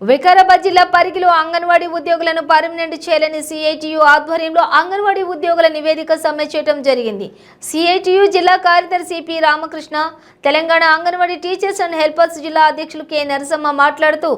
వికారాబాద్ జిల్లా పరిగిలో అంగన్వాడీ ఉద్యోగులను పర్మనెంట్ చేయాలని సిఐటియు ఆధ్వర్యంలో అంగన్వాడీ ఉద్యోగుల నివేదిక సమ్మె చేయడం జరిగింది. సిఐటియు జిల్లా కార్యదర్శి P Ramakrishna, Telangana anganwadi teachers and helpers జిల్లా అధ్యక్షులు కె నరసమ్మ మాట్లాడుతూ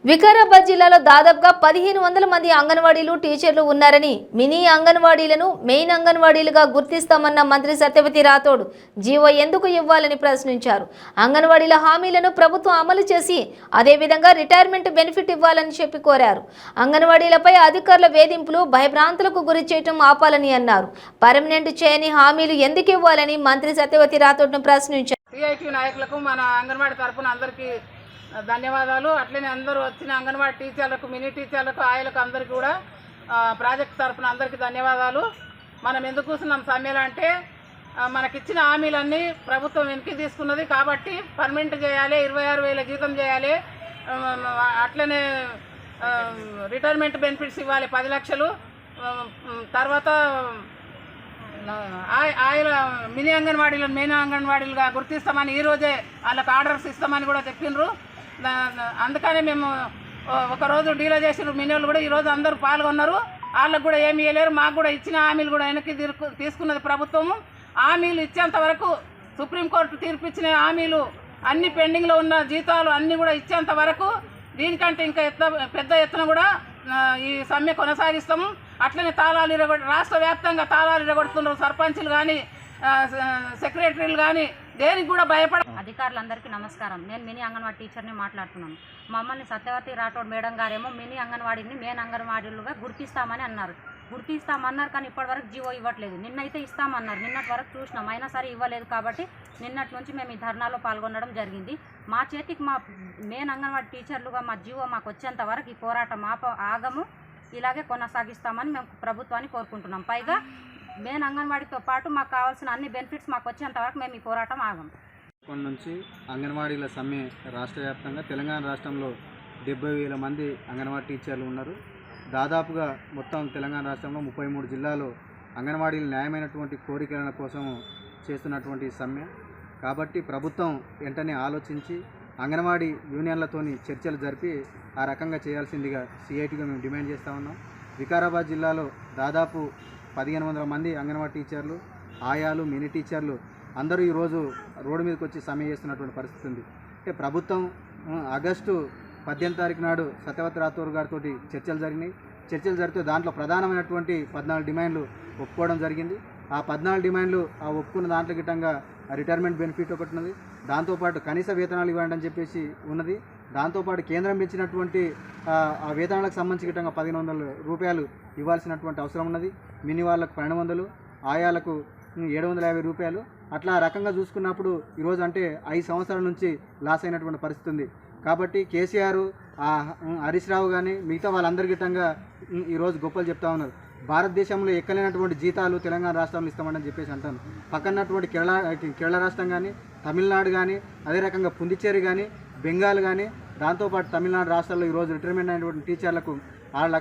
వికారాబాద్ జిల్లాలో దాదాపుగా 1500 మంది అంగన్వాడీలు టీచర్లు ఉన్నారని, మినీ అంగన్వాడీలను మెయిన్ అంగన్వాడీలుగా గుర్తిస్తామన్న మంత్రి సత్యవతి రాథోడ్ జీవో ఎందుకు ఇవ్వాలని ప్రశ్నించారు. అంగన్వాడీల హామీలను ప్రభుత్వం అమలు చేసి అదేవిధంగా రిటైర్మెంట్ బెనిఫిట్ ఇవ్వాలని చెప్పి కోరారు. అంగన్వాడీలపై అధికారుల వేధింపులు, భయభ్రాంతులకు గురి చేయడం ఆపాలని అన్నారు. పర్మనెంట్ చేయని హామీలు ఎందుకు ఇవ్వాలని మంత్రి సత్యవతి రాథోడ్ను ప్రశ్నించారు. సిఐటి నాయకులకు మన అంగన్వాడీ తరఫున అందరికీ ధన్యవాదాలు. అట్లనే అందరూ వచ్చిన అంగన్వాడీ టీచర్లకు, మినీ టీచర్లకు, ఆయలకు అందరికీ కూడా ప్రాజెక్ట్ తరఫున అందరికీ ధన్యవాదాలు. మనం ఎందుకు కూర్చున్నాం సమ్మెలో అంటే మనకిచ్చిన హామీలన్నీ ప్రభుత్వం వెనక్కి తీసుకున్నది కాబట్టి పర్మనెంట్ చేయాలి, 26,000 జీతం చేయాలి, అట్లనే రిటైర్మెంట్ బెనిఫిట్స్ ఇవ్వాలి 10 లక్షలు, తర్వాత ఆయన మినీ అంగన్వాడీలను మెయిన్ అంగన్వాడీలుగా గుర్తిస్తామని ఈరోజే వాళ్ళకి ఆర్డర్స్ ఇస్తామని కూడా చెప్పిండ్రు. అందుకని మేము ఒకరోజు డీలో చేసిన మినీ వాళ్ళు కూడా ఈరోజు అందరూ పాల్గొన్నారు. వాళ్ళకు కూడా ఏమి ఇవ్వలేరు. మాకు కూడా ఇచ్చిన హామీలు కూడా వెనక్కి తీసుకున్నది ప్రభుత్వము. హామీలు ఇచ్చేంత వరకు, సుప్రీంకోర్టు తీర్పు ఇచ్చిన హామీలు అన్ని పెండింగ్లో ఉన్న జీతాలు అన్నీ కూడా ఇచ్చేంత వరకు దీనికంటే ఇంకా పెద్ద ఎత్తున కూడా ఈ సమ్మె కొనసాగిస్తాము. అట్లనే రాష్ట్ర వ్యాప్తంగా తాళాలు ఇరగొడుతున్నారు సర్పంచులు కానీ, సెక్రటరీలు కానీ, దేనికి కూడా భయపడ. అధికారులందరికీ నమస్కారం. నేను మినీ అంగన్వాడీ టీచర్ని మాట్లాడుతున్నాను. మమ్మల్ని సత్యవతి రాథోడ్ మేడం గారేమో మినీ అంగన్వాడీని మెయిన్ అంగన్వాడీలుగా గుర్తిస్తామని అన్నారు. గుర్తిస్తామన్నారు కానీ ఇప్పటివరకు జీవో ఇవ్వట్లేదు. నిన్నైతే ఇస్తామన్నారు, నిన్నటి వరకు చూసినాం, అయినా సరే ఇవ్వలేదు. కాబట్టి నిన్నటి నుంచి మేము ఈ ధర్నాలో పాల్గొనడం జరిగింది. మా చేతికి మా మెయిన్ అంగన్వాడీ టీచర్లుగా మా జీవో మాకు వచ్చేంత వరకు ఈ పోరాటం ఆగము, ఇలాగే కొనసాగిస్తామని మేము ప్రభుత్వాన్ని కోరుకుంటున్నాం. పైగా మెయిన్ అంగన్వాడీతో పాటు మాకు కావాల్సిన అన్ని బెనిఫిట్స్ మాకు వచ్చేంత వరకు మేము ఈ పోరాటం ఆగము. ఇప్పటి నుంచి అంగన్వాడీల సమ్మె రాష్ట్ర వ్యాప్తంగా తెలంగాణ రాష్ట్రంలో 70,000 మంది అంగన్వాడీ టీచర్లు ఉన్నారు. దాదాపుగా మొత్తం తెలంగాణ రాష్ట్రంలో 33 జిల్లాలో అంగన్వాడీలు న్యాయమైనటువంటి కోరికల కోసం చేస్తున్నటువంటి సమ్మె. కాబట్టి ప్రభుత్వం వెంటనే ఆలోచించి అంగన్వాడీ యూనియన్లతోని చర్చలు జరిపి ఆ రకంగా చేయాల్సిందిగా సిఐటిగా మేము డిమాండ్ చేస్తూ ఉన్నాం. వికారాబాద్ జిల్లాలో దాదాపు 1500 మంది అంగన్వాడీ టీచర్లు, ఆయాలు, మినీ టీచర్లు అందరూ ఈరోజు రోడ్డు మీదకి వచ్చి సమ్మె చేస్తున్నటువంటి పరిస్థితి ఉంది. అంటే ప్రభుత్వం ఆగస్టు 18 తారీఖు నాడు సత్యవతి రాథోడ్ గారితో చర్చలు జరిగినాయి. చర్చలు జరిగితే దాంట్లో ప్రధానమైనటువంటి 14 డిమాండ్లు ఒప్పుకోవడం జరిగింది. ఆ 14 డిమాండ్లు ఒప్పుకున్న దాంట్లో గిట్టంగా రిటైర్మెంట్ బెనిఫిట్ ఒకటి ఉన్నది. దాంతోపాటు కనీస వేతనాలు ఇవ్వండి అని చెప్పేసి ఉన్నది. దాంతోపాటు కేంద్రం పెంచినటువంటి ఆ వేతనాలకు సంబంధించి గిట్టంగా 1500 రూపాయలు ఇవ్వాల్సినటువంటి అవసరం ఉన్నది. మినీ వాళ్ళకు 1200, ఆయాలకు 750 రూపాయలు. అట్లా రకంగా చూసుకున్నప్పుడు ఈరోజు అంటే 5 సంవత్సరాల నుంచి లాస్ అయినటువంటి పరిస్థితి ఉంది. కాబట్టి కేసీఆర్, హరీష్ రావు కానీ మిగతా వాళ్ళందరి గిట్టంగా ఈరోజు గొప్పలు చెప్తా ఉన్నారు. భారతదేశంలో ఎక్కలేనటువంటి జీతాలు తెలంగాణ రాష్ట్రంలో ఇస్తామని చెప్పేసి అంటాను. పక్కనటువంటి కేరళ రాష్ట్రం కానీ, తమిళనాడు కానీ, అదే రకంగా పుందుచ్చేరి కానీ, బెంగాల్ కానీ, దాంతోపాటు తమిళనాడు రాష్ట్రాల్లో ఈరోజు రిటైర్మెంట్ అయినటువంటి టీచర్లకు 6 లక్షలు